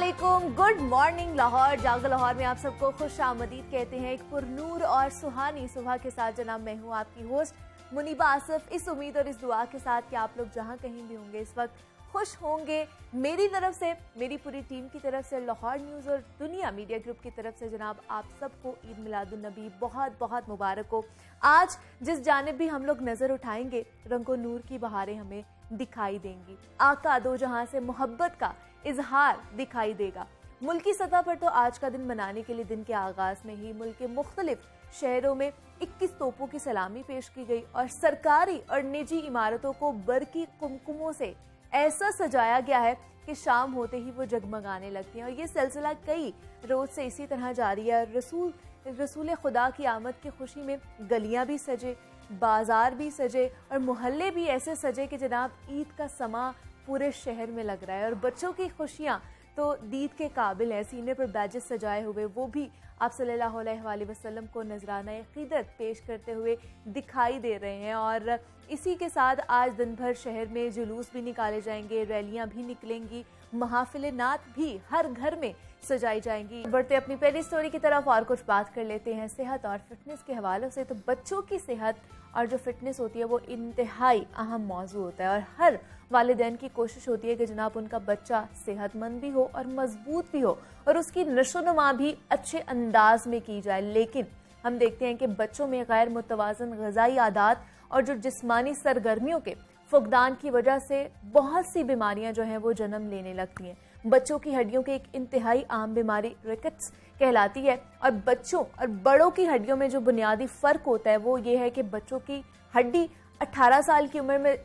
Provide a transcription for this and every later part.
अस्सलामुअलैकुम, good morning Lahore. जागो लाहौर में आप सबको खुश आमदीद कहते हैं। एक पुरनूर और सुहानी सुबह के साथ जनाब मैं हूँ आपकी होस्ट मुनीबा आसिफ, इस उम्मीद और इस दुआ के साथ कि आप लोग जहाँ कहीं भी होंगे इस वक्त खुश होंगे। मेरी तरफ से, मेरी पूरी टीम की तरफ से, लाहौर न्यूज़ और दुनिया मीडिया ग्रुप की तरफ से जनाब आप सबको ईद मिलादुन नबी बहुत बहुत मुबारक हो। आज जिस जानिब भी हम लोग नज़र उठाएंगे रंगो नूर की बहारें हमें दिखाई देंगी। आका दो जहां से मोहब्बत का इजहार दिखाई देगा। मुल्की सतह पर तो आज का दिन मनाने के लिए दिन के आगाज में ही मुल्क के मुख्तलिफ शहरों में 21 तोपों की सलामी पेश की गई और सरकारी और निजी इमारतों को बरकी कुमकुमों से ऐसा सजाया गया है कि शाम होते ही वो जगमगाने लगती हैं। और ये सिलसिला कई रोज से इसी तरह जारी है। रसूल खुदा की आमद की खुशी में गलियां भी सजे, बाजार भी सजे और मोहल्ले भी ऐसे सजे कि जनाब ईद का समा पूरे शहर में लग रहा है। और बच्चों की खुशियां तो दीद के काबिल है। सीने पर बैजेस सजाए हुए वो भी आप सल्लल्लाहु अलैहि वसल्लम को नजराना अक़ीदत पेश करते हुए दिखाई दे रहे हैं। और इसी के साथ आज दिन भर शहर में जुलूस भी निकाले जाएंगे, रैलियां भी निकलेंगी, महफिल नात भी हर घर में सजाई जाएंगी। बढ़ते अपनी पहली स्टोरी की तरफ और कुछ बात कर लेते हैं सेहत और फिटनेस के हवालों से। तो बच्चों की सेहत और जो फिटनेस होती है वो इंतहाई अहम मौजू होता है और हर वालिदैन की कोशिश होती है कि जनाब उनका बच्चा सेहतमंद भी हो और मजबूत भी हो और उसकी नशोनुमा भी अच्छे अंदाज में की जाए। लेकिन हम देखते हैं कि बच्चों में गैर मुतवाज़न ग़िज़ाई आदात और जो जिस्मानी सरगर्मियों के फुकदान की वजह से बहुत सी बीमारियां जो हैं वो जन्म लेने लगती हैं। बच्चों की हड्डियों की एक इंतहाई आम बीमारी रिकेट्स कहलाती है। और बच्चों और बड़ों की हड्डियों में जो बुनियादी फ़र्क होता है वो ये है कि बच्चों की हड्डी 18 साल की उम्र में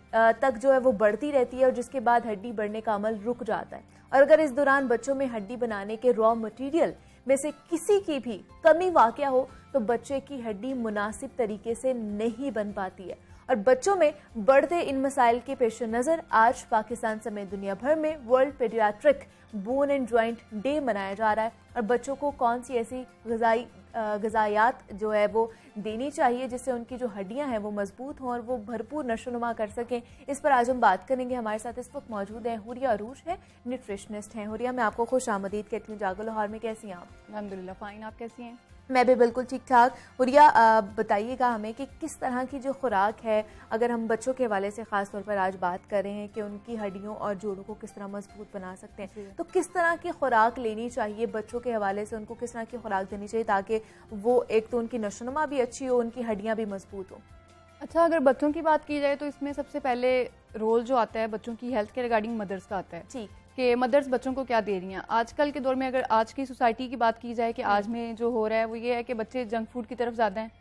तक जो है वो बढ़ती रहती है और जिसके बाद हड्डी बढ़ने का अमल रुक जाता है। और अगर इस दौरान बच्चों में हड्डी बनाने के रॉ मटेरियल में से किसी की भी कमी वाक़या हो तो बच्चे की हड्डी मुनासिब तरीके से नहीं बन पाती है। और बच्चों में बढ़ते इन मसाइल के पेश नज़र आज पाकिस्तान समेत दुनिया भर में world paediatric bone and joint day मनाया जा रहा है। और बच्चों को कौन सी ऐसी ग़िज़ायात जो है वो देनी चाहिए जिससे उनकी जो हड्डियां हैं वो मजबूत हों और वो भरपूर नशोनुमा कर सकें, इस पर आज हम बात करेंगे। हमारे साथ इस वक्त मौजूद हैं हुरिया अरूज है, न्यूट्रिशनिस्ट हैं। हुरिया, मैं आपको खुश आमदीद कहती हूँ जागो लाहौर में। कैसी हैं आप? अल्हम्दुलिल्लाह फाइन, आप कैसी हैं? मैं भी बिल्कुल ठीक ठाक। हुरिया, बताइएगा हमें कि किस तरह की जो खुराक है, अगर हम बच्चों के हवाले से ख़ास तौर पर आज बात कर रहे हैं कि उनकी हड्डियों और जोड़ों को किस तरह मजबूत बना सकते हैं, तो किस तरह की खुराक लेनी चाहिए बच्चों के हवाले से? उनको किस तरह की खुराक देनी चाहिए ताकि वो एक तो उनकी नशोनुमा भी अच्छी हो, उनकी हड्डियाँ भी मजबूत हो? अच्छा, अगर बच्चों की बात की जाए तो इसमें सबसे पहले रोल जो आता है बच्चों की हेल्थ के रिगार्डिंग मदर्स का आता है। ठीक, कि मदर्स बच्चों को क्या दे रही हैं। आजकल के दौर में अगर आज की सोसाइटी की बात की जाए कि आज में जो हो रहा है वो ये है कि बच्चे जंक फूड की तरफ ज़्यादा हैं,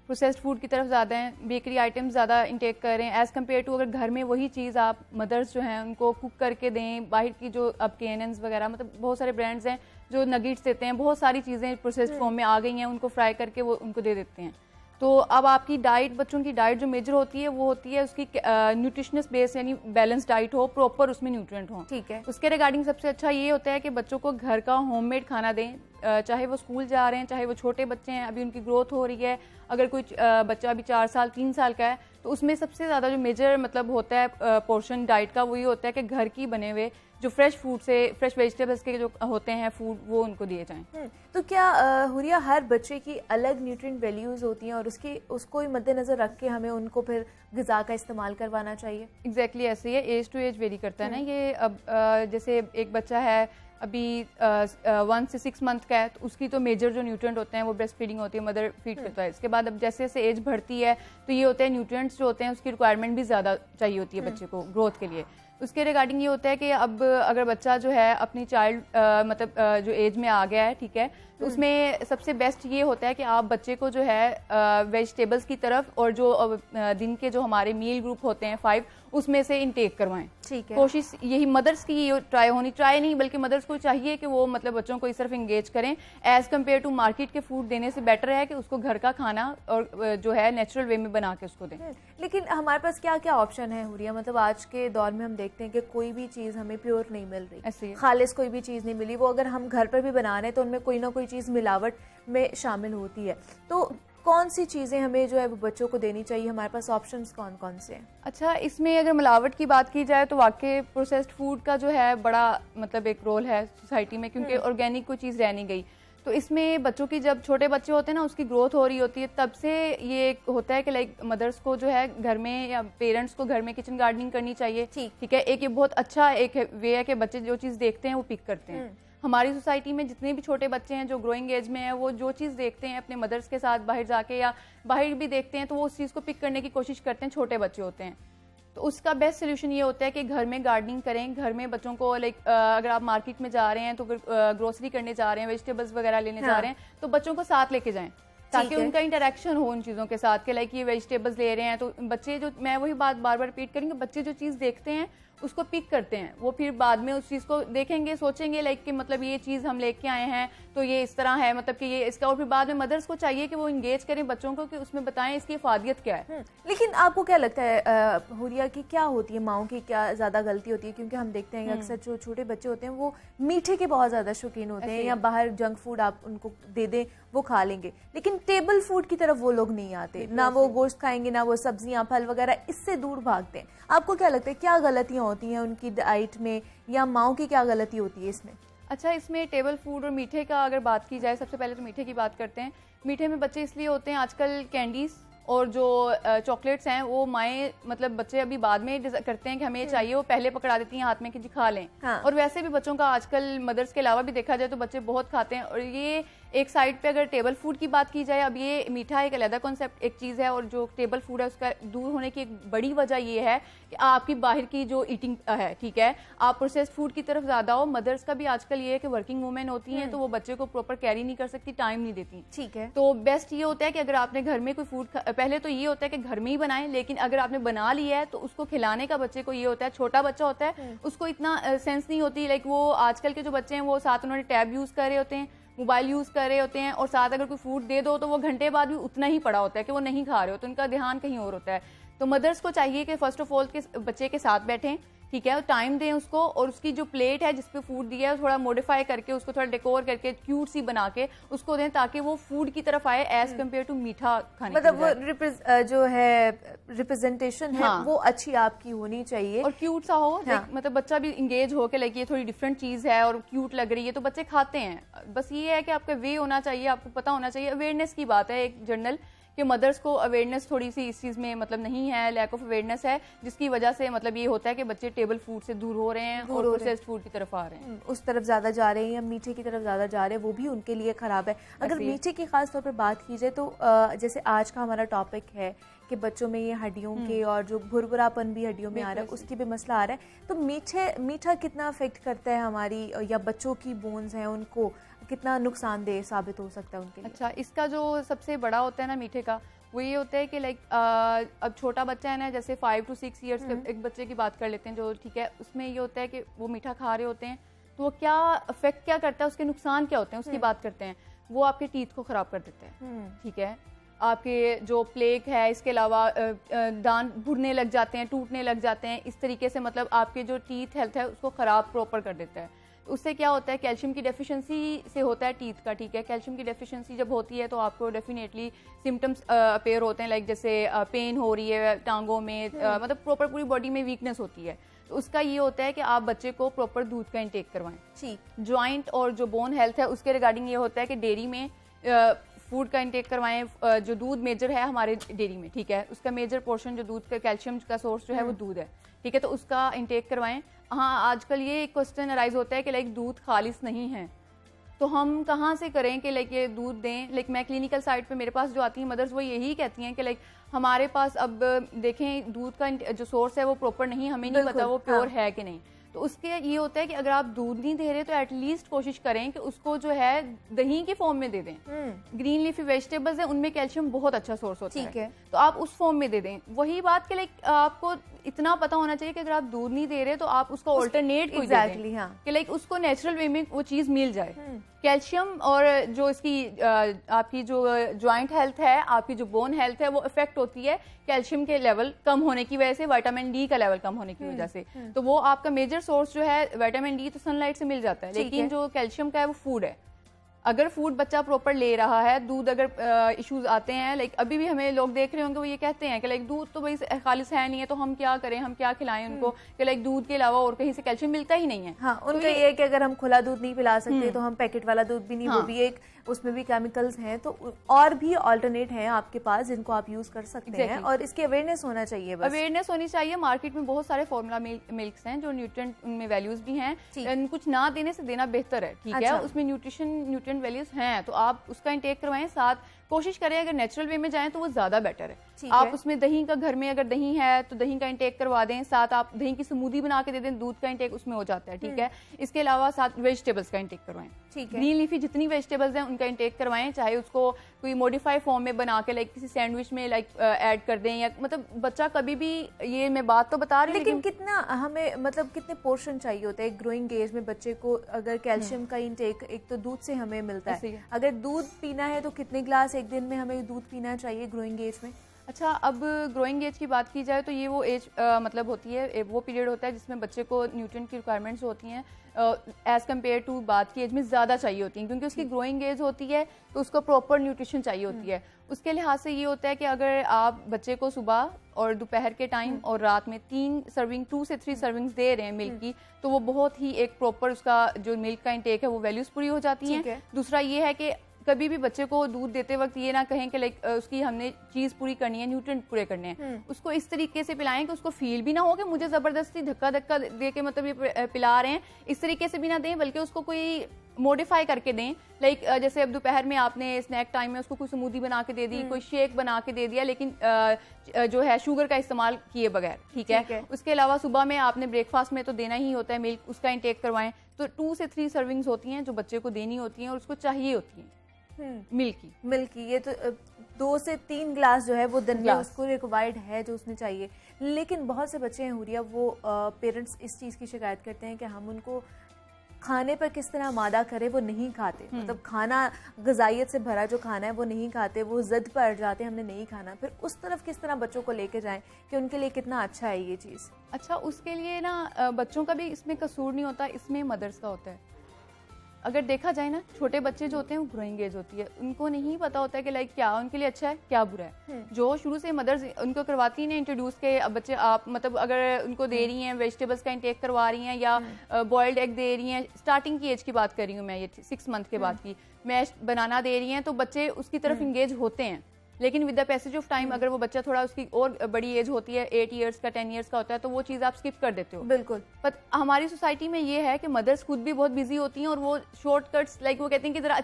प्रोसेस्ड फूड की तरफ ज़्यादा हैं, बेकरी आइटम्स ज़्यादा इंटेक कर रहे हैं एज़ कम्पेयर टू अगर घर में वही चीज़ आप मदर्स जो हैं उनको कुक करके दें। बाहर की जो अब KNNs वगैरह, मतलब बहुत सारे ब्रांड्स हैं जो नगेट्स देते हैं, बहुत सारी चीज़ें प्रोसेस्ड फॉर्म में आ गई हैं, उनको फ्राई करके वो उनको दे देते हैं। तो अब आपकी डाइट, बच्चों की डाइट जो मेजर होती है वो होती है उसकी न्यूट्रिशनस बेस, यानी बैलेंस डाइट हो, प्रॉपर उसमें न्यूट्रिएंट हो। ठीक है, उसके रिगार्डिंग सबसे अच्छा ये होता है कि बच्चों को घर का होममेड खाना दें, चाहे वो स्कूल जा रहे हैं, चाहे वो छोटे बच्चे हैं, अभी उनकी ग्रोथ हो रही है। अगर कोई बच्चा अभी 4 साल 3 साल का है तो उसमें सबसे ज़्यादा जो मेजर मतलब होता है पोर्शन डाइट का, वो ये होता है कि घर की बने हुए जो फ्रेश फूड से, फ्रेश वेजिटेबल्स के जो होते हैं फूड, वो उनको दिए जाएं। तो क्या हुरिया हर बच्चे की अलग न्यूट्रिएंट वैल्यूज़ होती हैं और उसको ही मद्देनजर रख के हमें उनको फिर ग़िज़ा का इस्तेमाल करवाना चाहिए? एग्जैक्टली ऐसे ही है, एज टू एज वेरी करता है ना ये। अब जैसे एक बच्चा है अभी 1 से 6 मंथ का है तो उसकी तो मेजर जो न्यूट्रिएंट होते हैं वो ब्रेस्ट फीडिंग होती है, मदर फीड करता है। इसके बाद अब जैसे जैसे एज बढ़ती है तो ये होते हैं न्यूट्रिएंट्स जो होते हैं उसकी रिक्वायरमेंट भी ज़्यादा चाहिए होती है बच्चे को ग्रोथ के लिए। उसके रिगार्डिंग ये होता है कि अब अगर बच्चा जो है अपनी चाइल्ड मतलब जो एज में आ गया है, ठीक है, तो उसमें सबसे बेस्ट ये होता है कि आप बच्चे को जो है वेजिटेबल्स की तरफ और जो दिन के जो हमारे मील ग्रुप होते हैं 5 उसमें से इनटेक करवाएं। ठीक है, कोशिश यही मदर्स की ये ट्राई नहीं बल्कि मदर्स को चाहिए कि वो मतलब बच्चों को इस तरफ इंगेज करें। एज कम्पेयर टू मार्केट के फूड देने से बेटर है कि उसको घर का खाना और जो है नेचुरल वे में बना के उसको दें। लेकिन हमारे पास क्या क्या ऑप्शन है हुरिया? मतलब आज के दौर में हम देखते हैं कि कोई भी चीज़ हमें प्योर नहीं मिल रही, ऐसे खालिस कोई भी चीज़ नहीं मिली। वो अगर हम घर पर भी बना रहे हैं तो उनमें कोई ना कोई चीज़ मिलावट में शामिल होती है। तो कौन सी चीज़ें हमें जो है वो बच्चों को देनी चाहिए, हमारे पास ऑप्शंस कौन कौन से हैं? अच्छा, इसमें अगर मिलावट की बात की जाए तो वाकई प्रोसेस्ड फूड का जो है बड़ा मतलब एक रोल है सोसाइटी में, क्योंकि ऑर्गेनिक कोई चीज़ रह नहीं गई। तो इसमें बच्चों की, जब छोटे बच्चे होते हैं ना, उसकी ग्रोथ हो रही होती है, तब से ये होता है कि लाइक मदर्स को जो है घर में या पेरेंट्स को घर में किचन गार्डनिंग करनी चाहिए। ठीक है, एक ये बहुत अच्छा एक वे है कि बच्चे जो चीज़ देखते हैं वो पिक करते हैं। हमारी सोसाइटी में जितने भी छोटे बच्चे हैं जो ग्रोइंग एज में हैं, वो जो चीज़ देखते हैं अपने मदर्स के साथ बाहर जाके या बाहर भी देखते हैं, तो वो उस चीज़ को पिक करने की कोशिश करते हैं। छोटे बच्चे होते हैं तो उसका बेस्ट सोल्यूशन ये होता है कि घर में गार्डनिंग करें। घर में बच्चों को लाइक अगर आप मार्केट में जा रहे हैं तो ग्रोसरी करने जा रहे हैं, वेजिटेबल्स वगैरह लेने जा रहे हैं, तो बच्चों को साथ लेके जाएं ताकि उनका इंटरेक्शन हो उन चीज़ों के साथ कि लाइक ये वेजिटेबल्स ले रहे हैं तो बच्चे जो, मैं वही बात बार बार रिपीट करेंगे, बच्चे जो चीज़ देखते हैं उसको पिक करते हैं, वो फिर बाद में उस चीज़ को देखेंगे, सोचेंगे लाइक कि मतलब ये चीज़ हम लेके आए हैं तो ये इस तरह है, मतलब कि ये इसका, और फिर बाद में मदर्स को चाहिए कि वो इंगेज करें बच्चों को कि उसमें बताएं इसकी इफादियत क्या है। लेकिन आपको क्या लगता है हुरिया की क्या होती है, माओं की क्या ज़्यादा गलती होती है? क्योंकि हम देखते हैं कि अक्सर जो छोटे बच्चे होते हैं वो मीठे के बहुत ज़्यादा शौकीन होते हैं, या बाहर जंक फूड आप उनको दे दें वो खा लेंगे, लेकिन टेबल फूड की तरफ वो लोग नहीं आते, ना वो गोश्त खाएंगे ना वो सब्जियां फल वगैरह, इससे दूर भागते हैं। आपको क्या लगता है क्या गलतियां होती हैं उनकी डाइट में, या माओं की क्या गलती होती है इसमें? अच्छा, इसमें टेबल फूड और मीठे का अगर बात की जाए, सबसे पहले तो मीठे की बात करते हैं। मीठे में बच्चे इसलिए होते हैं, आजकल कैंडीज और जो चॉकलेट्स हैं वो माएँ, मतलब बच्चे अभी बाद में करते हैं कि हमें चाहिए, वो पहले पकड़ा देती हैं हाथ में कि जी खा लें। और वैसे भी बच्चों का आजकल मदर्स के अलावा भी देखा जाए तो बच्चे बहुत खाते हैं। और ये एक साइड पे अगर टेबल फूड की बात की जाए, अब ये मीठा एक अलग कॉन्सेप्ट एक चीज़ है, और जो टेबल फूड है उसका दूर होने की एक बड़ी वजह ये है कि आपकी बाहर की जो ईटिंग है, ठीक है, आप प्रोसेस्ड फूड की तरफ ज़्यादा हो। मदर्स का भी आजकल ये है कि वर्किंग वूमेन होती हैं तो वो बच्चे को प्रॉपर कैरी नहीं कर सकती, टाइम नहीं देती। ठीक है, तो बेस्ट ये होता है कि अगर आपने घर में कोई फूड, पहले तो ये होता है कि घर में ही बनाएं, लेकिन अगर आपने बना लिया है तो उसको खिलाने का बच्चे को ये होता है, छोटा बच्चा होता है उसको इतना सेंस नहीं होती, लाइक वो आजकल के जो बच्चे हैं वो साथ उन्होंने टैब यूज़ कर रहे होते हैं, मोबाइल यूज़ कर रहे होते हैं, और साथ अगर कोई फूड दे दो तो वो घंटे बाद भी उतना ही पड़ा होता है कि वो नहीं खा रहे हो, तो उनका ध्यान कहीं और होता है। तो मदर्स को चाहिए कि फर्स्ट ऑफ ऑल के बच्चे के साथ बैठें, ठीक है, टाइम दें उसको, और उसकी जो प्लेट है जिसपे फूड दिया है थोड़ा मॉडिफाई करके, उसको थोड़ा डेकोर करके क्यूट सी बना के उसको दें ताकि वो फूड की तरफ आए एज कम्पेयर टू मीठा खाने। मतलब वो जो है रिप्रेजेंटेशन है वो अच्छी आपकी होनी चाहिए और क्यूट सा हो, मतलब बच्चा भी इंगेज हो के लाइक ये थोड़ी डिफरेंट चीज है और क्यूट लग रही है तो बच्चे खाते हैं। बस ये है कि आपका वे होना चाहिए, आपको पता होना चाहिए। अवेयरनेस की बात है एक जनरल कि मदर्स को अवेयरनेस थोड़ी सी इस चीज़ में मतलब नहीं है, लैक ऑफ अवेयरनेस है, जिसकी वजह से मतलब ये होता है कि बच्चे टेबल फूड से दूर हो रहे हैं और प्रोसेस्ड फूड की तरफ आ रहे हैं, उस तरफ ज़्यादा जा रहे हैं या मीठे की तरफ ज़्यादा जा रहे हैं, वो भी उनके लिए ख़राब है। अगर मीठे की खास तौर पर बात की जाए तो जैसे आज का हमारा टॉपिक है कि बच्चों में ये हड्डियों के और जो भुरभुरापन भी हड्डियों में आ रहा है उसकी भी मसला आ रहा है, तो मीठा कितना अफेक्ट करता है हमारी या बच्चों की बोन्स हैं उनको कितना नुकसानदेह साबित हो सकता है उनके लिए? अच्छा, इसका जो सबसे बड़ा होता है ना मीठे का, वो ये होता है कि लाइक अब छोटा बच्चा है ना, जैसे 5 to 6 ईयर्स के एक बच्चे की बात कर लेते हैं जो, ठीक है, उसमें ये होता है कि वो मीठा खा रहे होते हैं तो वो क्या अफेक्ट क्या करता है, उसके नुकसान क्या होते हैं उसकी बात करते हैं। वो आपके टीथ को खराब कर देते हैं, ठीक है, आपके जो प्लेक है, इसके अलावा दांत भुरने लग जाते हैं, टूटने लग जाते हैं, इस तरीके से मतलब आपके जो टीथ हेल्थ है उसको ख़राब प्रॉपर कर देता है। उससे क्या होता है, कैल्शियम की डेफिशिएंसी से होता है टीथ का, ठीक है, कैल्शियम की डेफिशिएंसी जब होती है तो आपको डेफिनेटली सिम्टम्स अपेयर होते हैं, लाइक जैसे पेन हो रही है टांगों में, मतलब प्रॉपर पूरी बॉडी में वीकनेस होती है। तो उसका ये होता है कि आप बच्चे को प्रॉपर दूध का इंटेक करवाएं। ठीक, जॉइंट और जो बोन हेल्थ है उसके रिगार्डिंग ये होता है कि डेयरी में फूड का इंटेक करवाएं। जो दूध मेजर है हमारे डेयरी में, ठीक है, उसका मेजर पोर्शन जो दूध का कैल्शियम का सोर्स जो है वो दूध है, ठीक है, तो उसका इंटेक करवाएं। हाँ, आजकल ये एक क्वेश्चन अराइज होता है कि लाइक दूध खालिस नहीं है तो हम कहाँ से करें कि लाइक ये दूध दें। लाइक मैं क्लिनिकल साइड पे मेरे पास जो आती हैं मदर्स वो यही कहती हैं कि लाइक हमारे पास अब देखें दूध का जो सोर्स है वो प्रॉपर नहीं, हमें नहीं पता वो प्योर है कि नहीं। तो उसके ये होता है कि अगर आप दूध नहीं दे रहे तो एटलीस्ट कोशिश करें कि उसको जो है दही के फॉर्म में दे दें। ग्रीन लीफी वेजिटेबल्स है उनमें कैल्शियम बहुत अच्छा सोर्स होता है, तो आप उस फॉर्म में दे दें। वही बात कि लाइक आपको इतना पता होना चाहिए कि अगर आप दूध नहीं दे रहे तो आप उसका ऑल्टरनेट कोई दे दें, हाँ, कि लाइक उसको नेचुरल वे में वो चीज मिल जाए। कैल्शियम और जो इसकी आपकी जो जॉइंट हेल्थ है, आपकी जो बोन हेल्थ है वो इफेक्ट होती है कैल्शियम के लेवल कम होने की वजह से, विटामिन डी का लेवल कम होने की वजह से। तो वो आपका मेजर सोर्स जो है विटामिन डी तो सनलाइट से मिल जाता है, लेकिन जो कैल्शियम का है वो फूड है। अगर फूड बच्चा प्रॉपर ले रहा है, दूध अगर इश्यूज आते हैं, लाइक अभी भी हमें लोग देख रहे होंगे वो ये कहते हैं कि लाइक दूध तो भाई खालिस है नहीं है, तो हम क्या करें, हम क्या खिलाएं उनको, कि लाइक दूध के अलावा और कहीं से कैल्शियम मिलता ही नहीं है। हाँ, उनका ये है कि अगर हम खुला दूध नहीं पिला सकते तो हम पैकेट वाला दूध भी नहीं, वो भी एक उसमें भी केमिकल्स हैं, तो और भी ऑल्टरनेट हैं आपके पास जिनको आप यूज कर सकते हैं, और इसकी अवेयरनेस होना चाहिए। बस अवेयरनेस होनी चाहिए। मार्केट में बहुत सारे फॉर्मूला मिल्क्स हैं जो न्यूट्रिएंट उनमें वैल्यूज भी हैं, कुछ ना देने से देना बेहतर है, ठीक है। उसमें न्यूट्रिएंट वैल्यूज हैं तो आप उसका इंटेक करवाएं, साथ कोशिश करें अगर नेचुरल वे में जाएं तो वो ज्यादा बेटर है। आप उसमें दही का, घर में अगर दही है तो दही का इंटेक करवा दें, साथ आप दही की स्मूदी बना के दे दें, दूध का इंटेक उसमें हो जाता है, ठीक है। इसके अलावा साथ वेजिटेबल्स का इंटेक करवाएं, ठीक है। ग्रीन लीफी जितनी वेजिटेबल्स हैं उनका इंटेक करवाएं, चाहे उसको कोई मॉडिफाई फॉर्म में बना के लाइक किसी सैंडविच में लाइक ऐड कर दें, या मतलब बच्चा कभी भी, ये मैं बात तो बता रही हूँ, लेकिन कितना हमें मतलब कितने पोर्शन चाहिए होता है एक ग्रोइंग एज में बच्चे को? अगर कैल्शियम का इंटेक एक तो दूध से हमें मिलता है, अगर दूध पीना है तो कितने ग्लास एक दिन में हमें दूध पीना चाहिए ग्रोइंग एज में? अच्छा, अब ग्रोइंग एज की बात की जाए तो ये वो एज मतलब होती है, वो पीरियड होता है जिसमें बच्चे को न्यूट्रिएंट की रिक्वायरमेंट्स होती हैं एज कम्पेयर टू बात की एज में ज़्यादा चाहिए होती हैं, क्योंकि उसकी ग्रोइंग एज होती है तो उसको प्रॉपर न्यूट्रिशन चाहिए होती है। उसके लिहाज से ये होता है कि अगर आप बच्चे को सुबह और दोपहर के टाइम और रात में 2 से 3 सर्विंग्स दे रहे हैं मिल्क की, तो वो बहुत ही एक प्रॉपर उसका जो मिल्क का इंटेक है वो वैल्यूज पूरी हो जाती हैं। दूसरा ये है कि कभी भी बच्चे को दूध देते वक्त ये ना कहें कि लाइक उसकी हमने चीज पूरी करनी है, न्यूट्रिएंट पूरे करने हैं, उसको इस तरीके से पिलाएं कि उसको फील भी ना हो कि मुझे जबरदस्ती धक्का दे के मतलब ये पिला रहे हैं, इस तरीके से भी ना दें, बल्कि उसको कोई मॉडिफाई करके दें। लाइक जैसे अब दोपहर में आपने स्नैक टाइम में उसको कोई स्मूदी बना के दे दी, कोई शेक बना के दे दिया, लेकिन जो है शुगर का इस्तेमाल किए बगैर, ठीक है। उसके अलावा सुबह में आपने ब्रेकफास्ट में तो देना ही होता है मिल्क, उसका इंटेक करवाएं। तो 2 से 3 सर्विंग्स होती हैं जो बच्चे को देनी होती हैं और उसको चाहिए होती हैं मिल्क की। ये तो 2 से 3 ग्लास जो है वो दिन में उसको रिक्वायर्ड है जो उसने चाहिए। लेकिन बहुत से बच्चे हैं हुरिया, वो पेरेंट्स इस चीज़ की शिकायत करते हैं कि हम उनको खाने पर किस तरह मादा करें, वो नहीं खाते, मतलब खाना ग़िज़ाइयत से भरा जो खाना है वो नहीं खाते, वो ज़िद पर अड़ जाते हैं हमने नहीं खाना। फिर उस तरफ किस तरह बच्चों को लेके जाएं कि उनके लिए कितना अच्छा है ये चीज़? अच्छा, उसके लिए ना बच्चों का भी इसमें कसूर नहीं होता, इसमें मदर्स का होता है। अगर देखा जाए ना, छोटे बच्चे जो होते हैं वो ग्रोइंग एज होती है, उनको नहीं पता होता है कि लाइक क्या उनके लिए अच्छा है क्या बुरा है। जो शुरू से मदर्स उनको करवाती हैं इंट्रोड्यूस के, अब बच्चे आप मतलब अगर उनको दे रही हैं वेजिटेबल्स का इंटेक करवा रही हैं या बॉइल्ड एग दे रही हैं, स्टार्टिंग की एज की बात कर रही हूँ मैं, ये 6 मंथ के बाद की, मैश बनाना दे रही हैं, तो बच्चे उसकी तरफ इंगेज होते हैं। लेकिन with the passage of time अगर वो बच्चा थोड़ा उसकी और बड़ी एज होती है, 8 इयर्स का 10 इयर्स का होता है, तो वो चीज़ आप स्किप कर देते हो। बिल्कुल। पर हमारी सोसाइटी में ये है कि मदर्स खुद भी बहुत बिजी होती हैं और वो शॉर्टकट्स लाइक वो कहती हैं कि जरा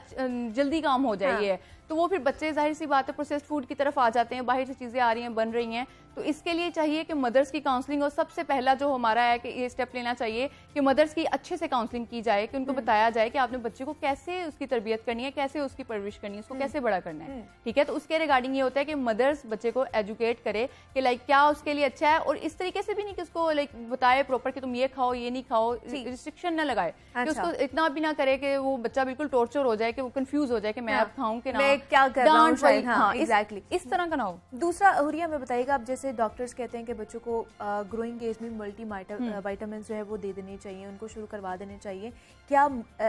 जल्दी काम हो जाए, ये तो वो फिर बच्चे जाहिर सी बात है प्रोसेस्ड फूड की तरफ आ जाते हैं, बाहर से चीज़ें आ रही हैं, बन रही हैं। तो इसके लिए चाहिए कि मदर्स की काउंसलिंग, और सबसे पहला जो हमारा है कि ये स्टेप लेना चाहिए कि मदर्स की अच्छे से काउंसलिंग की जाए, कि उनको बताया जाए कि आपने बच्चे को कैसे उसकी तरबियत करनी है, कैसे उसकी परवरिश करनी है, उसको कैसे बड़ा करना है, ठीक है। तो उसके रिगार्डिंग ये होता है कि मदर्स बच्चे को एजुकेट करे कि लाइक क्या उसके लिए अच्छा है, और इस तरीके से भी नहीं कि उसको लाइक बताए प्रॉपर कि तुम ये खाओ ये नहीं खाओ, रिस्ट्रिक्शन ना लगाए, कि उसको इतना भी ना करे कि वो बच्चा बिल्कुल टॉर्चर हो जाए, कि वो कंफ्यूज हो जाए कि मैं अब खाऊं कि ना, क्या कर रहा हूं। हाँ, एग्जैक्टली इस तरह का ना हो। दूसरा हुरिया में बताइएगा, अब जैसे डॉक्टर्स कहते हैं कि बच्चों को ग्रोइंग एज में मल्टी वाइटामिन जो है वो दे देने चाहिए, उनको शुरू करवा देने चाहिए। क्या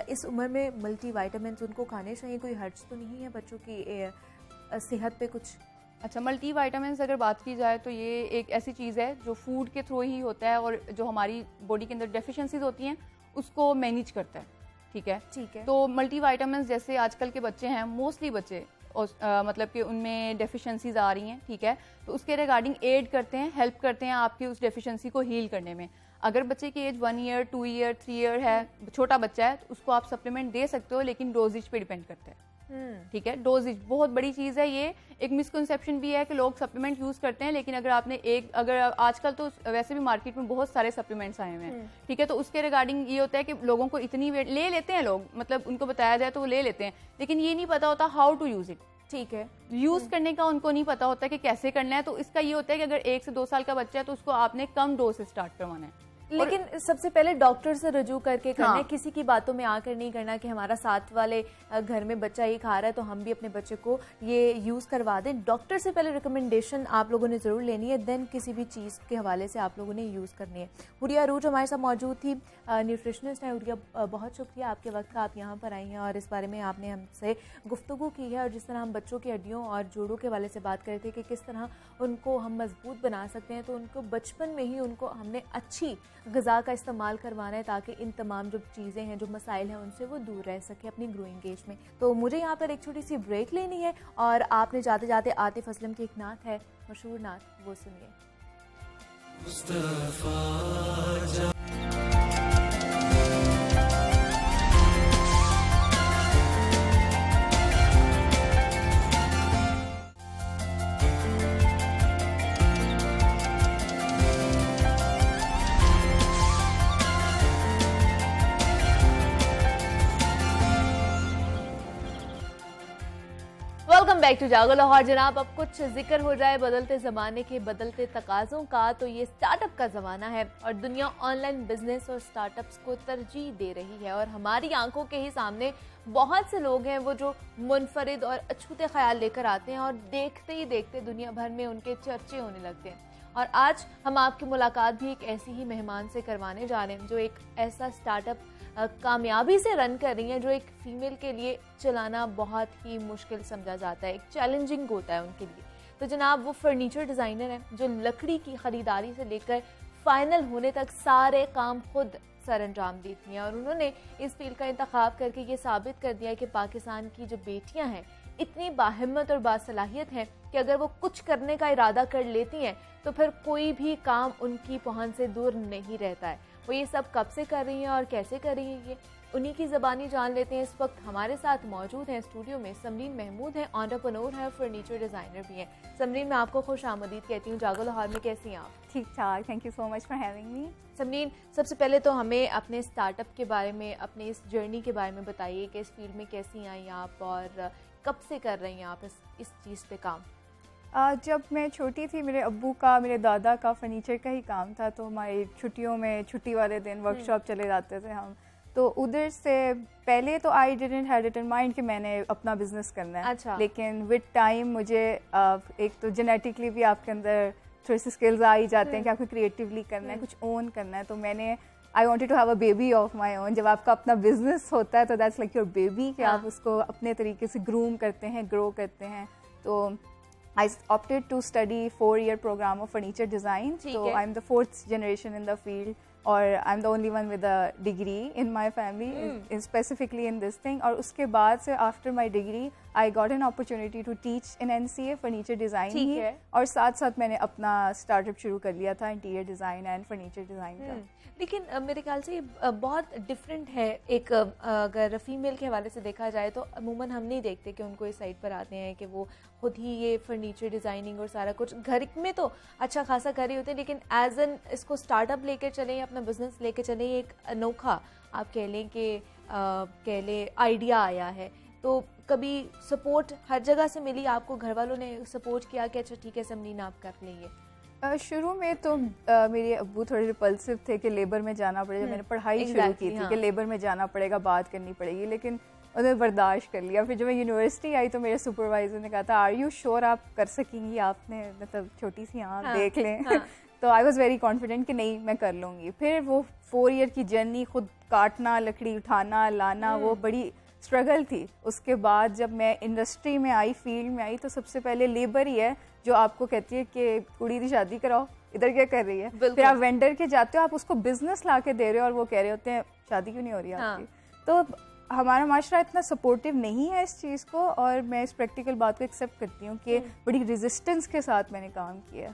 इस उम्र में मल्टी वाइटामिन उनको खाने चाहिए? कोई हर्ज तो नहीं है बच्चों की सेहत पे कुछ? अच्छा, मल्टी वाइटामिन्स अगर बात की जाए तो ये एक ऐसी चीज़ है जो फूड के थ्रू ही होता है, और जो हमारी बॉडी के अंदर डेफिशिएंसीज होती हैं उसको मैनेज करता है, ठीक है। तो मल्टी वाइटामिन्स जैसे आजकल के बच्चे हैं, मोस्टली बच्चे मतलब कि उनमें डेफिशिएंसीज आ रही हैं, ठीक है, तो उसके रिगार्डिंग एड करते हैं, हेल्प करते हैं आपकी उस डेफिशिएंसी को हील करने में। अगर बच्चे की एज 1 ईयर 2 ईयर 3 ईयर है, छोटा बच्चा है, तो उसको आप सप्लीमेंट दे सकते हो, लेकिन डोजेज पे डिपेंड करता है, ठीक है। डोजेज बहुत बड़ी चीज़ है, ये एक मिसकंसेप्शन भी है कि लोग सप्लीमेंट यूज़ करते हैं, लेकिन अगर आपने अगर आजकल तो वैसे भी मार्केट में बहुत सारे सप्लीमेंट्स आए हुए हैं, ठीक है, तो उसके रिगार्डिंग ये होता है कि लोगों को इतनी वेट ले लेते हैं लोग, मतलब उनको बताया जाए तो वो ले लेते हैं, लेकिन ये नहीं पता होता हाउ टू यूज़ इट, ठीक है। यूज करने का उनको नहीं पता होता कि कैसे करना है। तो इसका ये होता है कि अगर 1 से 2 साल का बच्चा है तो उसको आपने कम डोज से स्टार्ट करवाना है, लेकिन सबसे पहले डॉक्टर से रजू करके करना है, किसी की बातों में आकर नहीं करना कि हमारा साथ वाले घर में बच्चा ये खा रहा है तो हम भी अपने बच्चे को ये यूज़ करवा दें। डॉक्टर से पहले रिकमेंडेशन आप लोगों ने ज़रूर लेनी है, देन किसी भी चीज़ के हवाले से आप लोगों ने यूज़ करनी है। हुरिया अरूज हमारे साथ मौजूद थी, न्यूट्रिशनिस्ट है। हुरिया, बहुत शुक्रिया आपके वक्त का, आप यहाँ पर आई हैं और इस बारे में आपने हमसे गुफ्तगू की है। और जिस तरह हम बच्चों की हड्डियों और जोड़ों के हवाले से बात कर रहे थे कि किस तरह उनको हम मजबूत बना सकते हैं, तो उनको बचपन में ही उनको हमने अच्छी ग़िज़ा का इस्तेमाल करवाना है ताकि इन तमाम जो चीज़ें हैं, जो मसाइल हैं, उनसे वो दूर रह सके अपनी ग्रोइंग एज में। तो मुझे यहाँ पर एक छोटी सी ब्रेक लेनी है और आपने जाते जाते आतिफ असलम की एक नात है, मशहूर नात, वो सुनिए। वेलकम बैक टू जागो लाहौर। जनाब, अब कुछ जिक्र हो जाए बदलते ज़माने के, बदलते तकाज़ों का, तो ये स्टार्टअप का ज़माना है और दुनिया ऑनलाइन बिजनेस और स्टार्टअप्स को तरजीह दे रही है। और हमारी आंखों के ही सामने बहुत से लोग हैं वो जो मुनफरिद और अछूते ख्याल लेकर आते हैं और देखते ही देखते दुनिया भर में उनके चर्चे होने लगते हैं। और आज हम आपकी मुलाकात भी एक ऐसी ही मेहमान से करवाने जा रहे हैं जो एक ऐसा स्टार्टअप कामयाबी से रन कर रही हैं जो एक फीमेल के लिए चलाना बहुत ही मुश्किल समझा जाता है, एक चैलेंजिंग होता है उनके लिए। तो जनाब, वो फर्नीचर डिज़ाइनर हैं जो लकड़ी की ख़रीदारी से लेकर फाइनल होने तक सारे काम खुद सर अंजाम देती हैं। और उन्होंने इस फील्ड का इंतखाब करके ये साबित कर दिया है कि पाकिस्तान की जो बेटियाँ हैं इतनी बाहिम्मत और बासलाहियत हैं कि अगर वो कुछ करने का इरादा कर लेती हैं तो फिर कोई भी काम उनकी पहुंच से दूर नहीं रहता है। वो ये सब कब से कर रही हैं और कैसे कर रही हैं, ये उन्हीं की ज़बानी जान लेते हैं। इस वक्त हमारे साथ मौजूद हैं स्टूडियो में समरीन महमूद हैं, एंटरप्रेन्योर है, फर्नीचर डिज़ाइनर भी हैं। समरीन, मैं आपको खुश आमदीद कहती हूँ जागो लाहौर में। कैसी हैं आप? ठीक ठाक, thank you so much for having me. Samreen, सबसे पहले तो हमें अपने स्टार्टअप के बारे में, अपने इस जर्नी के बारे में बताइए कि इस फील्ड में कैसी आई आप और कब से कर रही हैं आप इस चीज़ पे काम? जब मैं छोटी थी, मेरे अब्बू का, मेरे दादा का फर्नीचर का ही काम था, तो हमारी छुट्टियों में, छुट्टी वाले दिन वर्कशॉप चले जाते थे हम। तो उधर से पहले तो I didn't had it in mind कि मैंने अपना बिजनेस करना है। अच्छा। लेकिन विद टाइम मुझे एक तो जेनेटिकली भी आपके अंदर थोड़ी सी स्किल्स आ ही जाते हैं कि आपको क्रिएटिवली करना है, कुछ ओन करना है। तो मैंने I wanted to have a baby of my own. जब आपका अपना बिजनेस होता है तो दैट्स लाइक योर बेबी, कि आप उसको अपने तरीके से ग्रूम करते हैं, ग्रो करते हैं। तो I opted to study 4-year program of furniture design. So I'm the 4th generation in the field, or I'm the only one with a degree in my family, in specifically in this thing. और उसके बाद से after my degree, I got an opportunity to teach in NCA furniture design ही, और साथ साथ मैंने अपना startup शुरू कर लिया था interior design and furniture design का। लेकिन मेरे ख्याल से बहुत डिफरेंट है। एक अगर फीमेल के हवाले से देखा जाए तो अमूमन हम नहीं देखते कि उनको इस साइड पर आते हैं कि वो खुद ही ये फर्नीचर डिज़ाइनिंग और सारा कुछ घर में तो अच्छा खासा कर रहे होते हैं, लेकिन एज एन इसको स्टार्टअप लेकर चलें, अपना बिजनेस लेकर चलें, एक अनोखा आप कह लें कि कह लें आइडिया आया है। तो कभी सपोर्ट हर जगह से मिली आपको? घर वालों ने सपोर्ट किया कि अच्छा ठीक है समरीन आप कर लेंगे? शुरू में तो मेरे अब्बू थोड़े रिपल्सिव थे कि लेबर में जाना पड़ेगा। मैंने पढ़ाई शुरू की थी कि लेबर में जाना पड़ेगा, बात करनी पड़ेगी, लेकिन उन्होंने बर्दाश्त कर लिया। फिर जब मैं यूनिवर्सिटी आई तो मेरे सुपरवाइजर ने कहा था, आर यू श्योर आप कर सकेंगी, आपने मतलब छोटी सी यहाँ देख लें। तो आई वॉज़ वेरी कॉन्फिडेंट कि नहीं मैं कर लूँगी। फिर वो 4 ईयर की जर्नी, खुद काटना, लकड़ी उठाना, लाना, वो बड़ी स्ट्रगल थी। उसके बाद जब मैं इंडस्ट्री में आई, फील्ड में आई, तो सबसे पहले लेबर ही है जो आपको कहती है कि कुड़ी दी शादी कराओ, इधर क्या कर रही है। फिर आप वेंडर के जाते हो, आप उसको बिजनेस ला के दे रहे हो और वो कह रहे होते हैं शादी क्यों नहीं हो रही आपकी। तो हमारा माशरा इतना सपोर्टिव नहीं है इस चीज़ को, और मैं इस प्रैक्टिकल बात को एक्सेप्ट करती हूँ कि बड़ी रेजिस्टेंस के साथ मैंने काम किया।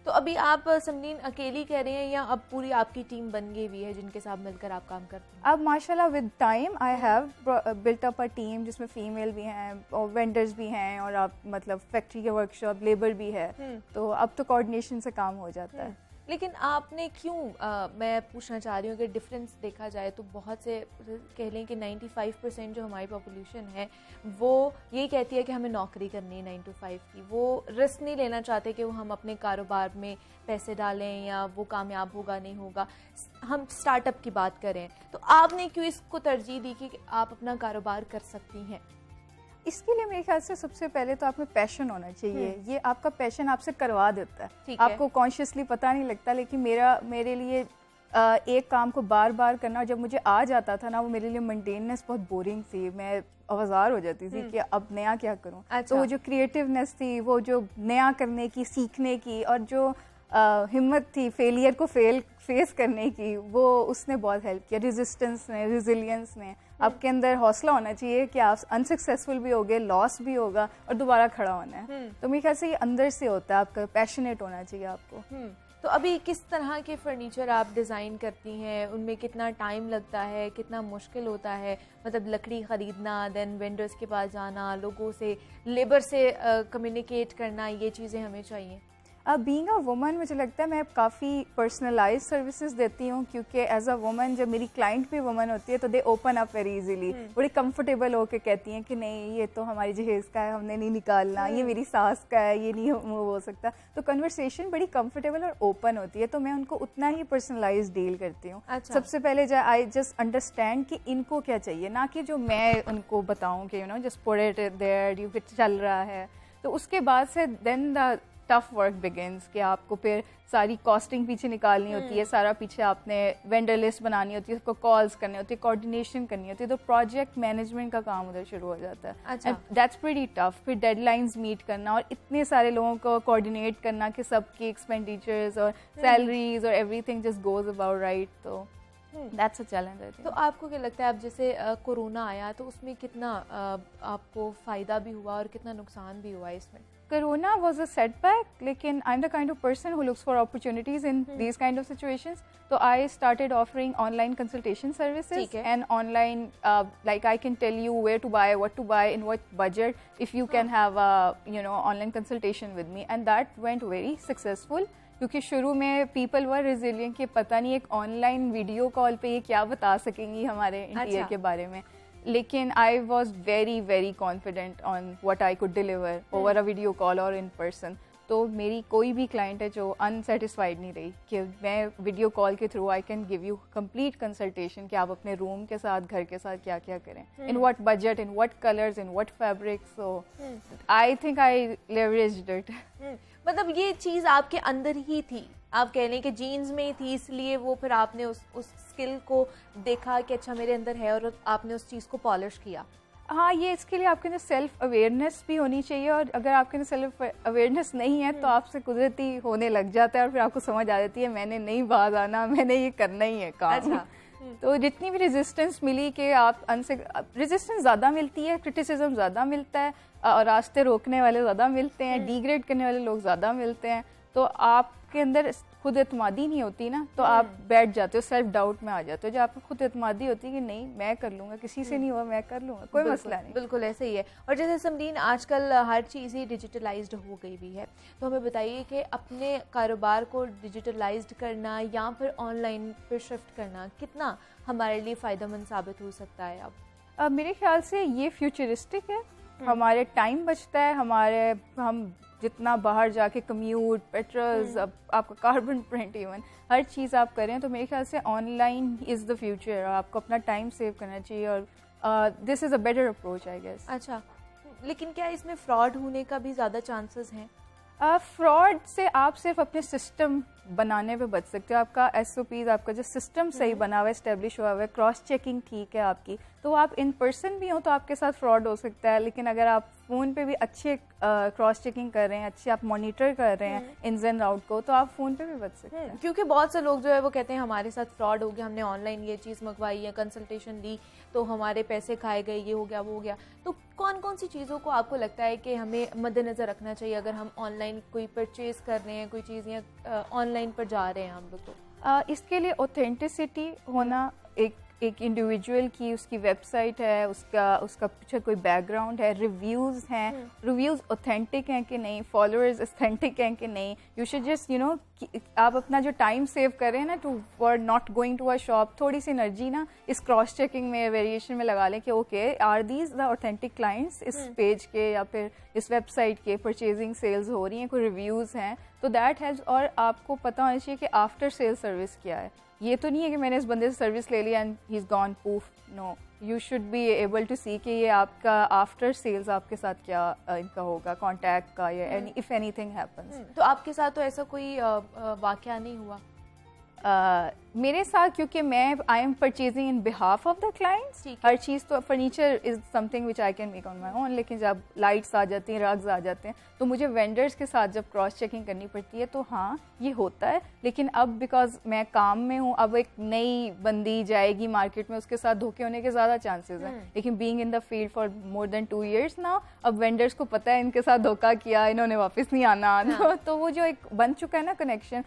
तो अभी आप समरीन अकेली कह रहे हैं या अब पूरी आपकी टीम बन गई हुई है जिनके साथ मिलकर आप काम करते हैं? अब माशाल्लाह with time I have built up a team जिसमें फीमेल भी हैं और वेंडर्स भी हैं, और आप मतलब फैक्ट्री के वर्कशॉप लेबर भी है, तो अब तो कोऑर्डिनेशन से काम हो जाता है। लेकिन आपने क्यों मैं पूछना चाह रही हूँ कि डिफरेंस देखा जाए तो बहुत से कह लें कि 95% जो हमारी पॉपुलेशन है वो यही कहती है कि हमें नौकरी करनी है 9 to 5 की। वो रिस्क नहीं लेना चाहते कि वो हम अपने कारोबार में पैसे डालें या वो कामयाब होगा नहीं होगा। हम स्टार्टअप की बात करें तो आपने क्यों इसको तरजीह दी कि आप अपना कारोबार कर सकती हैं? इसके लिए मेरे ख्याल से सबसे पहले तो आप में पैशन होना चाहिए। ये आपका पैशन आपसे करवा देता है, आपको कॉन्शियसली पता नहीं लगता। लेकिन मेरे लिए एक काम को बार बार करना, जब मुझे आ जाता था ना, वो मेरे लिए मेंटेनेंस बहुत बोरिंग थी। मैं आवाज़ार हो जाती थी कि अब नया क्या करूं। तो वो जो क्रिएटिवनेस थी, वो जो नया करने की, सीखने की, और जो हिम्मत थी फेलियर को फेस करने की, वो उसने बहुत हेल्प किया। रेजिस्टेंस ने, रिजिलियंस ने, आपके अंदर हौसला होना चाहिए कि आप अनसक्सेसफुल भी होगे, लॉस भी होगा और दोबारा खड़ा होना है। तो मेरे ख्याल से ये अंदर से होता है, आपका पैशनेट होना चाहिए आपको। तो अभी किस तरह के फर्नीचर आप डिज़ाइन करती हैं? उनमें कितना टाइम लगता है, कितना मुश्किल होता है? मतलब लकड़ी ख़रीदना, देन वेंडर्स के पास जाना, लोगों से, लेबर से कम्युनिकेट करना, ये चीज़ें हमें चाहिए। बीइंग अ वुमन मुझे लगता है मैं काफ़ी पर्सनलाइज सर्विसेज देती हूँ, क्योंकि एज अ वुमन जब मेरी क्लाइंट भी वुमन होती है तो दे ओपन अप वेरी इजीली, बड़ी कंफर्टेबल होकर कहती हैं कि नहीं ये तो हमारी जहेज़ का है, हमने नहीं निकालना, ये मेरी सास का है, ये नहीं मूव हो सकता। तो कन्वर्सेशन बड़ी कंफर्टेबल और ओपन होती है, तो मैं उनको उतना ही पर्सनलाइज डील करती हूँ। सबसे पहले आई जस्ट अंडरस्टैंड कि इनको क्या चाहिए, ना कि जो मैं उनको बताऊँ कि just put it there, you fit चल रहा है। तो उसके बाद से then the tough work begins कि आपको फिर सारी कॉस्टिंग पीछे निकालनी होती है, सारा पीछे आपने वेंडर लिस्ट बनानी होती है, उसको कॉल्स करनी होती है, कोऑर्डिनेशन करनी होती है। तो प्रोजेक्ट मैनेजमेंट का काम उधर शुरू हो जाता है। That's pretty tough. फिर डेडलाइंस मीट करना और इतने सारे लोगों को कोऑर्डिनेट करना कि सबकी एक्सपेंडिचर्स और सैलरीज और everything just goes about right. तो that's a challenge I think. तो आपको क्या लगता है, अब जैसे कोरोना आया तो उसमें कितना आपको फ़ायदा भी हुआ और कितना नुकसान भी हुआ इसमें? Corona was a setback, लेकिन I'm the kind of person who looks for opportunities in these kind of situations. So I started offering online consultation services and online, like I can tell you where to buy, what to buy, in what budget, if you can have a online consultation with me, and that went very successful. क्योंकि शुरू में people were resilient कि पता नहीं एक online video call पे ये क्या बता सकेंगी हमारे इंटीरियर के बारे में। लेकिन I was very very confident on what I could deliver over a video call or in person. तो मेरी कोई भी क्लाइंट है जो अनसेटिस्फाइड नहीं रही कि मैं वीडियो कॉल के through I can give you complete consultation कि आप अपने रूम के साथ, घर के साथ क्या क्या करें, in what budget, in what colours, in what fabric. So I think I leveraged it. मतलब ये चीज़ आपके अंदर ही थी, आप कह लें कि जीन्स में ही थी, इसलिए वो फिर आपने उस स्किल को देखा कि अच्छा मेरे अंदर है और आपने उस चीज़ को पॉलिश किया। हाँ, ये इसके लिए आपके अंदर सेल्फ अवेयरनेस भी होनी चाहिए, और अगर आपके अंदर सेल्फ अवेयरनेस नहीं है तो आपसे कुदरती होने लग जाता है और फिर आपको समझ आ जाती है मैंने नहीं बाज आना, मैंने ये करना ही है काम। तो जितनी भी रेजिस्टेंस मिली कि आप रेजिस्टेंस ज़्यादा मिलती है, क्रिटिसिज्म ज़्यादा मिलता है, और रास्ते रोकने वाले ज़्यादा मिलते हैं, डिग्रेड करने वाले लोग ज़्यादा मिलते हैं, तो आपके अंदर खुद एतमादी नहीं होती ना, तो आप बैठ जाते हो, सेल्फ डाउट में आ जाते हो। जब आपको खुद एतमादी होती है कि नहीं मैं कर लूँगा, किसी से नहीं हुआ मैं कर लूँगा, कोई मसला नहीं। बिल्कुल ऐसे ही है। और जैसे समरीन आजकल हर चीज़ ही डिजिटलाइज्ड हो गई भी है, तो हमें बताइए कि अपने कारोबार को डिजिटलाइज्ड करना या फिर ऑनलाइन पर शिफ्ट करना कितना हमारे लिए फ़ायदेमंद साबित हो सकता है? अब मेरे ख्याल से ये फ्यूचरिस्टिक है, हमारे टाइम बचता है, हम जितना बाहर जाके कम्यूट, पेट्रोल्स, अब आपका कार्बन प्रिंट, इवन हर चीज़ आप करें, तो मेरे ख्याल से ऑनलाइन इज़ द फ्यूचर। आपको अपना टाइम सेव करना चाहिए और this is a better approach I guess. अच्छा, लेकिन क्या इसमें फ्रॉड होने का भी ज़्यादा चांसेस हैं? फ्रॉड से आप सिर्फ अपने सिस्टम बनाने पे बच सकते हो। आपका SOPs, आपका जो सिस्टम सही बना हुआ है, एस्टेब्लिश हुआ हुआ है, क्रॉस चेकिंग ठीक है आपकी, तो आप इन पर्सन भी हो तो आपके साथ फ्रॉड हो सकता है। लेकिन अगर आप फ़ोन पे भी अच्छे क्रॉस चेकिंग कर रहे हैं, अच्छे आप मॉनिटर कर रहे हैं इन्स एंड आउट को, तो आप फ़ोन पे भी बच सकते हैं। क्योंकि बहुत से लोग जो है वो कहते हैं हमारे साथ फ्रॉड हो गया, हमने ऑनलाइन ये चीज़ मंगवाई या कंसल्टेशन ली तो हमारे पैसे खाए गए, ये हो गया वो हो गया। तो कौन कौन सी चीज़ों को आपको लगता है कि हमें मद्देनज़र रखना चाहिए अगर हम ऑनलाइन कोई परचेज़ कर रहे हैं, कोई चीज़ या ऑनलाइन पर जा रहे हैं हम लोग? तो इसके लिए ऑथेंटिसिटी होना, एक इंडिविजुअल की उसकी वेबसाइट है, उसका पीछे कोई बैकग्राउंड है, रिव्यूज़ हैं, रिव्यूज़ ऑथेंटिक हैं कि नहीं, फॉलोअर्स ऑथेंटिक हैं कि नहीं। यू शुड जस्ट आप अपना जो टाइम सेव कर रहे हैं ना to for not going to a shop, थोड़ी सी एनर्जी ना इस क्रॉस चेकिंग में, वेरिएशन में लगा लें कि okay are these the authentic clients, इस पेज के या फिर इस वेबसाइट के परचेजिंग सेल्स हो रही हैं, कोई रिव्यूज़ हैं, तो दैट हेल्प्स। और आपको पता होना चाहिए कि आफ्टर सेल सर्विस क्या है। ये तो नहीं है कि मैंने इस बंदे से सर्विस ले लिया and he is gone poof, no, you should be able to see कि ये आपका आफ्टर सेल्स आपके साथ क्या इनका होगा, कॉन्टैक्ट का, या इफ़ एनीथिंग हैपन्स। तो आपके साथ तो ऐसा कोई वाकया नहीं हुआ? मेरे साथ, क्योंकि मैं I am purchasing in behalf of the clients, हर चीज़ तो furniture is something which I can make on my own, लेकिन जब लाइट्स आ जाती हैं, रग्स आ जाते हैं, तो मुझे वेंडर्स के साथ जब क्रॉस चेकिंग करनी पड़ती है तो हाँ ये होता है। लेकिन अब बिकॉज मैं काम में हूँ, अब एक नई बंदी जाएगी मार्केट में, उसके साथ धोखे होने के ज़्यादा चांसेस हैं। लेकिन being in the field for more than 2 years now, अब वेंडर्स को पता है इनके साथ धोखा किया, इन्होंने वापस नहीं आना, तो वो जो एक बन चुका है ना connection,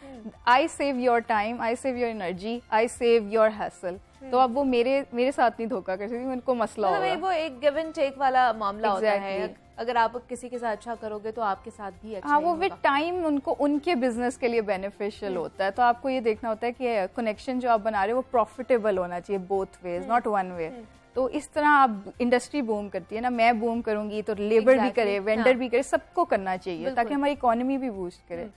I save your time, I save your energy, I save your hassle. तो अब वो मेरे साथ नहीं धोखा कर सकती, उनको मसला होगा। वो एक गिव एंड टेक वाला मामला होता है। अगर आप किसी के साथ अच्छा करोगे तो आपके साथ भी अच्छा वो विद टाइम उनको उनके बिजनेस के लिए बेनिफिशियल होता है। तो आपको ये देखना होता है कि कनेक्शन जो आप बना रहे हो वो प्रॉफिटेबल होना चाहिए, both ways, not one way. तो इस तरह आप इंडस्ट्री बूम करती है ना, मैं बूम करूंगी तो लेबर भी करे, वेंडर भी करे, सबको करना चाहिए ताकि हमारी इकोनॉमी भी बूस्ट करे।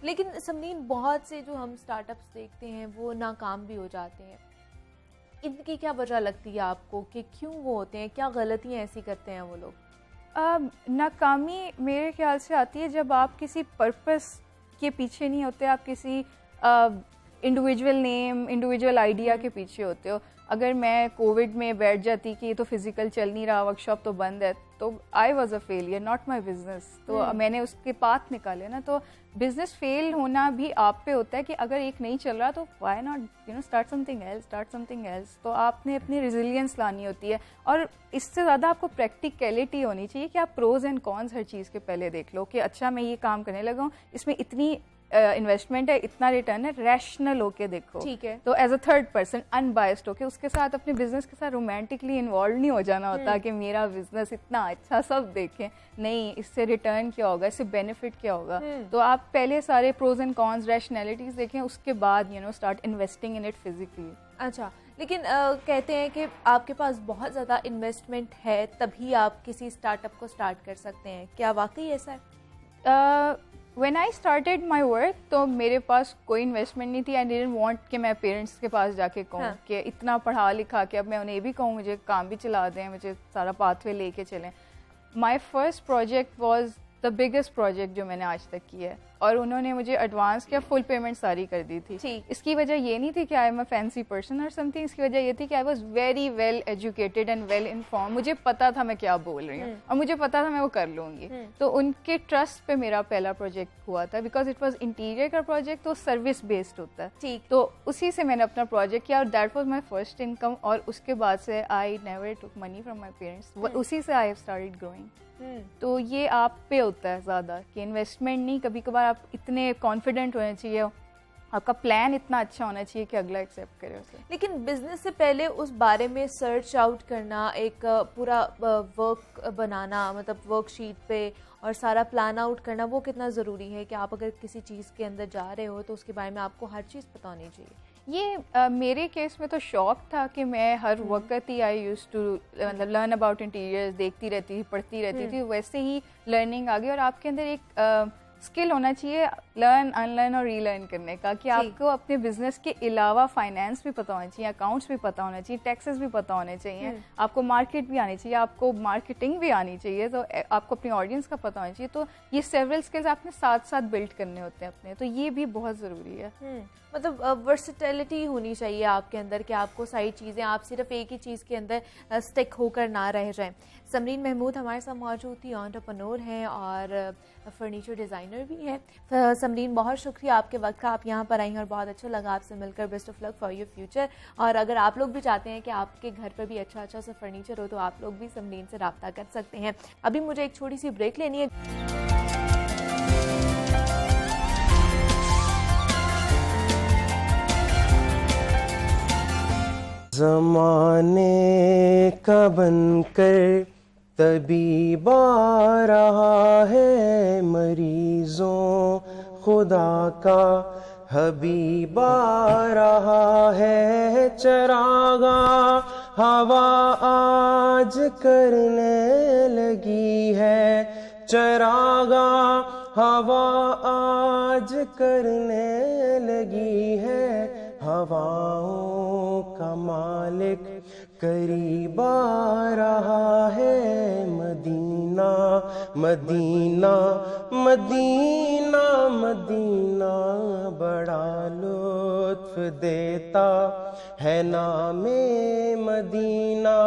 लेकिन समनीन, बहुत से जो हम स्टार्टअप्स देखते हैं वो नाकाम भी हो जाते हैं, इनकी क्या वजह लगती है आपको कि क्यों वो होते हैं, क्या गलतियां ऐसी करते हैं वो लोग? नाकामी मेरे ख्याल से आती है जब आप किसी पर्पस के पीछे नहीं होते, आप किसी इंडिविजुअल नेम, इंडिविजुअल आइडिया के पीछे होते हो। अगर मैं कोविड में बैठ जाती कि ये तो फिजिकल चल नहीं रहा, वर्कशॉप तो बंद है, तो I was a failure, not my business. तो मैंने उसके पाथ निकाले ना। तो बिजनेस फेल होना भी आप पे होता है कि अगर एक नहीं चल रहा तो why not start something else, start something else. तो आपने अपनी रेजिलियंस लानी होती है, और इससे ज़्यादा आपको प्रैक्टिकलिटी होनी चाहिए कि आप प्रोज एंड कॉन्स हर चीज़ के पहले देख लो कि अच्छा मैं ये काम करने लगा हूँ, इसमें इतनी इन्वेस्टमेंट है, इतना रिटर्न है, रैशनल होके देखो। ठीक है। तो as a third person unbiased होके उसके साथ, अपने बिजनेस के साथ रोमांटिकली इन्वॉल्व नहीं हो जाना होता कि मेरा बिजनेस इतना अच्छा, सब देखें, नहीं इससे रिटर्न क्या होगा, इससे बेनिफिट क्या होगा। तो आप पहले सारे प्रोज एंड कॉन्स, रैशनैलिटीज देखें, उसके बाद start investing in it physically. अच्छा, लेकिन कहते हैं कि आपके पास बहुत ज़्यादा इन्वेस्टमेंट है तभी आप किसी स्टार्टअप को स्टार्ट कर सकते हैं, क्या वाकई ऐसा है? When I started my work, तो मेरे पास कोई इन्वेस्टमेंट नहीं थी। I didn't want कि मैं पेरेंट्स के पास जाके कहूँ कि इतना पढ़ा लिखा के अब मैं उन्हें भी कहूँ मुझे काम भी चला दें, मुझे सारा पाथवे लेके चलें। My first project was the biggest project जो मैंने आज तक की है, और उन्होंने मुझे एडवांस किया, फुल पेमेंट सारी कर दी थी। इसकी वजह ये नहीं थी कि I am a fancy person और समथिंग, इसकी वजह ये थी कि I was very well educated and well inform. मुझे पता था मैं क्या बोल रही हूँ और मुझे पता था मैं वो कर लूँगी। तो उनके ट्रस्ट पे मेरा पहला प्रोजेक्ट हुआ था, बिकॉज इट वॉज इंटीरियर का प्रोजेक्ट, तो सर्विस बेस्ड होता है। तो उसी से मैंने अपना प्रोजेक्ट किया और that was my first income, और उसके बाद से I never took money from my parents. उसी से आई हैव स्टार्टेड ग्रोइंग। तो ये आप पे होता है ज़्यादा कि इन्वेस्टमेंट नहीं, कभी कभार आप इतने कॉन्फिडेंट होने चाहिए, आपका प्लान इतना अच्छा होना चाहिए कि अगला एक्सेप्ट करे उसे। लेकिन बिजनेस से पहले उस बारे में सर्च आउट करना, एक पूरा वर्क बनाना, मतलब वर्कशीट पे और सारा प्लान आउट करना, वो कितना ज़रूरी है कि आप अगर किसी चीज़ के अंदर जा रहे हो तो उसके बारे में आपको हर चीज़ पता होनी चाहिए? ये मेरे केस में तो शौक था कि मैं हर वक्त ही आई यूज टू मतलब लर्न अबाउट इंटीरियर्स, देखती रहती थी, पढ़ती रहती थी, वैसे ही लर्निंग आ गई। और आपके अंदर एक स्किल होना चाहिए लर्न, अनलर्न और रीलर्न करने का, कि आपको अपने बिजनेस के अलावा फाइनेंस भी पता होना चाहिए, अकाउंट्स भी पता होना चाहिए, टैक्सेस भी पता होने चाहिए, आपको मार्केट भी आनी चाहिए, आपको मार्केटिंग भी आनी चाहिए, तो आपको अपनी ऑडियंस का पता होना चाहिए। तो ये सेवरल स्किल्स आपने साथ साथ बिल्ड करने होते हैं अपने, तो ये भी बहुत ज़रूरी है। मतलब वर्सेटिलिटी होनी चाहिए आपके अंदर कि आपको सारी चीज़ें, आप सिर्फ एक ही चीज़ के अंदर स्टिक होकर ना रह जाएं। समरीन महमूद हमारे साथ मौजूद थी, एंटरप्रेन्योर हैं और फर्नीचर डिज़ाइनर भी हैं। समरीन, बहुत शुक्रिया आपके वक्त का, आप यहाँ पर आई हैं और बहुत अच्छा लगा आपसे मिलकर। Best of luck for your future. और अगर आप लोग भी चाहते हैं कि आपके घर पर भी अच्छा अच्छा सा फर्नीचर हो तो आप लोग भी समरीन से रब्ता कर सकते हैं। अभी मुझे एक छोटी सी ब्रेक लेनी है। ज़माने का बनकर तबीब आ रहा है, मरीजों खुदा का हबीबा रहा है चरागा, हवा आज करने लगी है चरागा, हवा आज करने लगी है, हवाओं का मालिक करीब आ रहा है मदीना, मदीना, मदीना, मदीना बड़ा लुत्फ देता है नामे मदीना,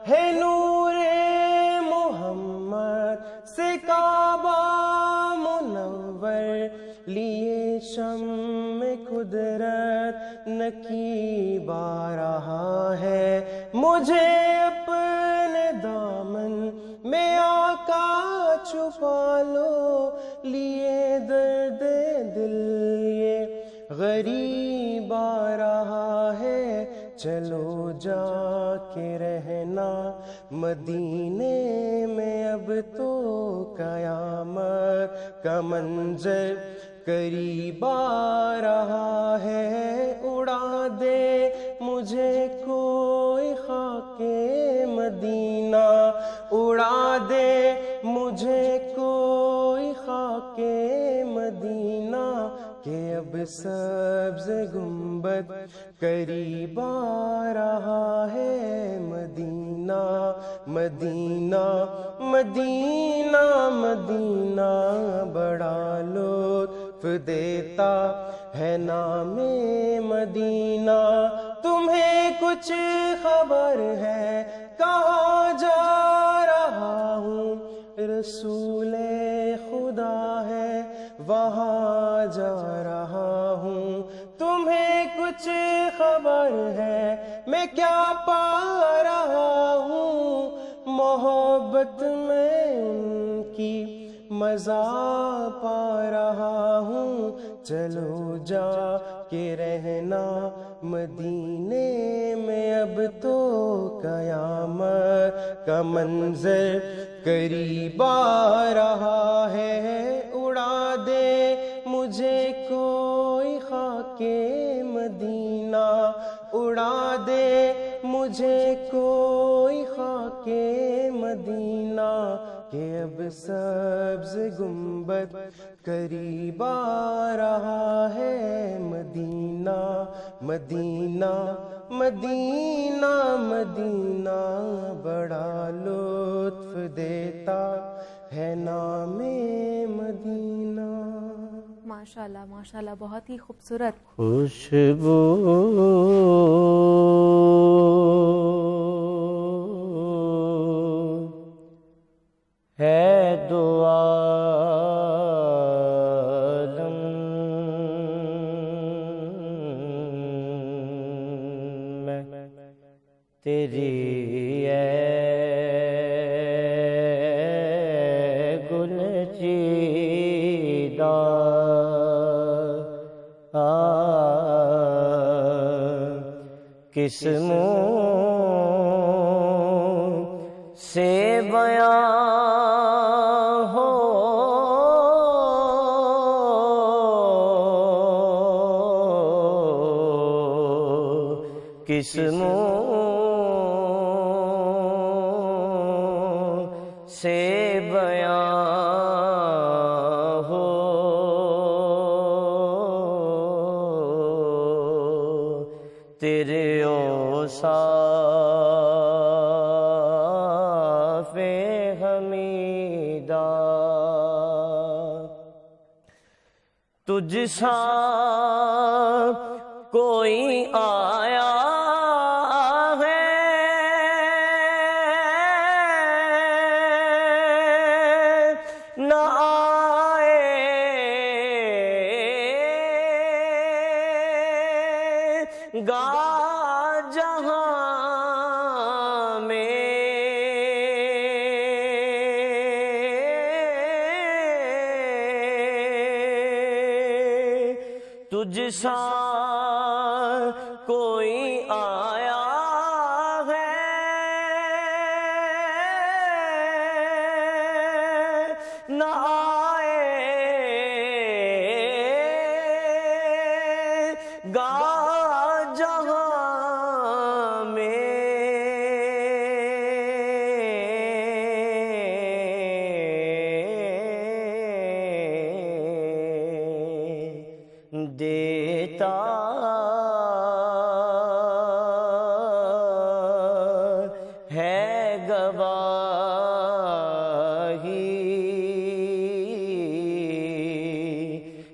है नूरे मोहम्मद से काबा मुनव्वर, लिए शम्मे कुदरत नकीब आ रहा है, मुझे अपने दामन में आका छुपा लो, लिए दर्द दिल ये गरीब आ रहा है, चलो जाके रहना मदीने में, अब तो कयामत का मंजर करीब आ रहा है, उड़ा दे मुझे कोई खाके मदीना, उड़ा दे मुझे कोई खाके मदीना, के अब सब्ज़ गुंबद करीब आ रहा है मदीना, मदीना, मदीना, मदीना बड़ा लुत्फ देता है नामे मदीना, तुम्हें कुछ खबर है कहाँ जा रहा हूँ, रसूले खुदा है वहाँ जा रहा हूँ, तुम्हें कुछ खबर है मैं क्या पा रहा हूँ, मोहब्बत में उनकी मज़ा पा रहा हूँ, चलो जा के रहना मदीने में, अब तो कयामत का मंजर करीब आ रहा है, उड़ा दे मुझे कोई खाके मदीना, उड़ा दे मुझे कोई खाके मदीना, के अब सब्ज़ गुंबद करीब आ रहा है मदीना, मदीना, मदीना, मदीना बड़ा लुत्फ देता है नामे मदीना। माशाल्लाह माशाल्लाह, बहुत ही खूबसूरत। खुशबू है दो आलम में तेरी गुलचीदा किस मुँह से बयां हो किस मुँह से बयां हो तेरे औसाफ़े हमीदा तुझ सा कोई आया है न आएगा जहां में तुझ सा कोई आया है न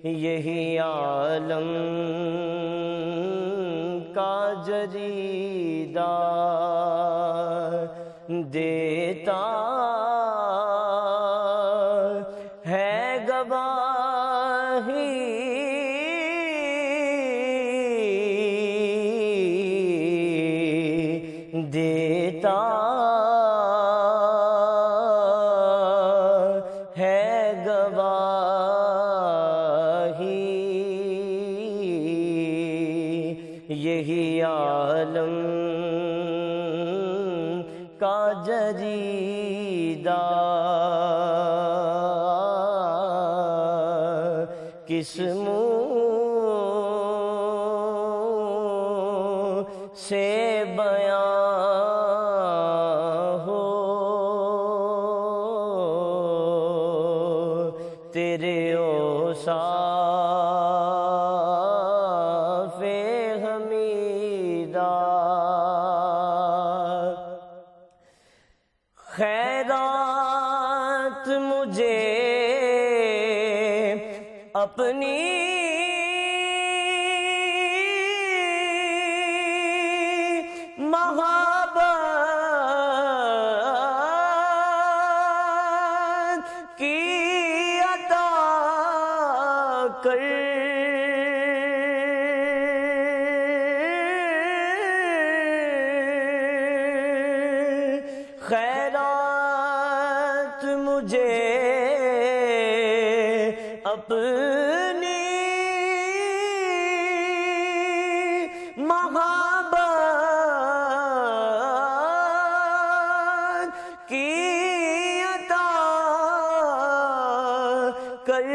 यही आलम का जरीदा देता है गवाही, देता है गवाही, यही आलम का जरीदा किस मुँह से बयां हो तेरे औसाफ़े हमीदा। खैरात मुझे अपनी मोहब्बत की अता कर, खैरात मुझे अपनी मोहब्बत की अता कर,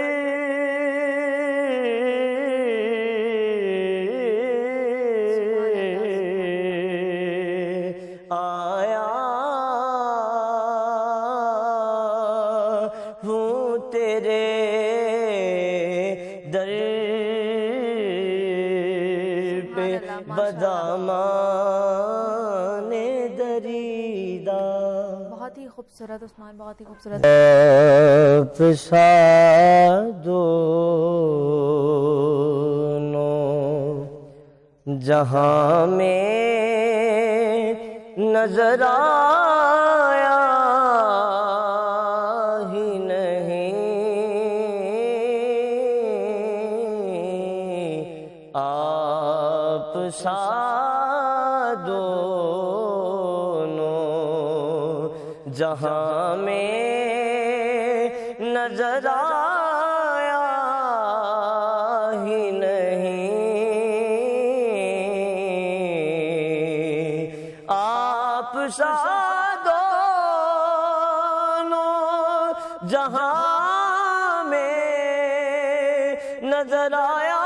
आया हूँ तेरे दर पे बदामाने दरीदा। बहुत ही खूबसूरत उस्मान, बहुत ही खूबसूरत। दोनों जहां में नजर आया ही नहीं, आप सा दोनों जहां में नजर आया ही नहीं, आप सा दोनों जहां में नजर आया